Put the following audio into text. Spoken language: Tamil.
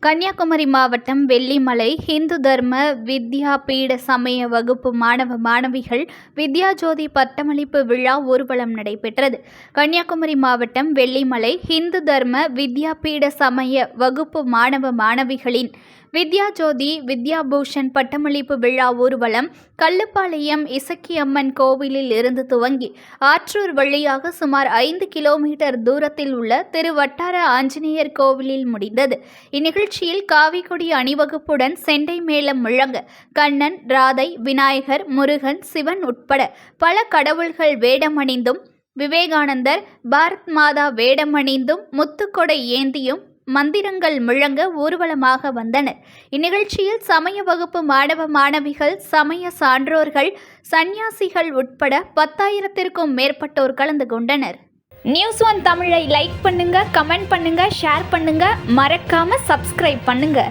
கன்னியாகுமரி மாவட்டம் வெள்ளிமலை ஹிந்து தர்ம வித்யா பீட சமய வகுப்பு மாணவ மாணவிகள் வித்யாஜோதி பட்டமளிப்பு விழா ஊர்வலம் நடைபெற்றது. கன்னியாகுமரி மாவட்டம் வெள்ளிமலை ஹிந்து தர்ம வித்யா பீட சமய வகுப்பு மாணவ மாணவிகளின் வித்யாஜோதி வித்யாபூஷன் பட்டமளிப்பு விழா ஊர்வலம் கல்லுப்பாளையம் இசக்கியம்மன் கோவிலில் இருந்து துவங்கி ஆற்றூர் வழியாக சுமார் 5 கிலோமீட்டர் தூரத்தில் உள்ள திருவட்டார ஆஞ்சநேயர் கோவிலில் முடிந்தது. இந்நிகழ்ச்சியில் காவிக்கொடி அணிவகுப்புடன் செண்டை மேளம் முழங்க கண்ணன், ராதை, விநாயகர், முருகன், சிவன் உட்பட பல கடவுள்கள் வேடமணிந்தும், விவேகானந்தர் பாரத் மாதா வேடமணிந்தும், முத்துக்கொடை ஏந்தியும் மந்திரங்கள் முழங்க ஊர்வலமாக வந்தனர். இந்நிகழ்ச்சியில் சமய வகுப்பு மாணவ மாணவிகள், சமய சான்றோர்கள், சந்நியாசிகள் உட்பட 10,000க்கும் மேற்பட்டோர் கலந்து கொண்டனர். நியூஸ்1 தமிழை லைக் பண்ணுங்க, கமெண்ட் பண்ணுங்க, ஷேர் பண்ணுங்க, மறக்காம சப்ஸ்கிரைப் பண்ணுங்க.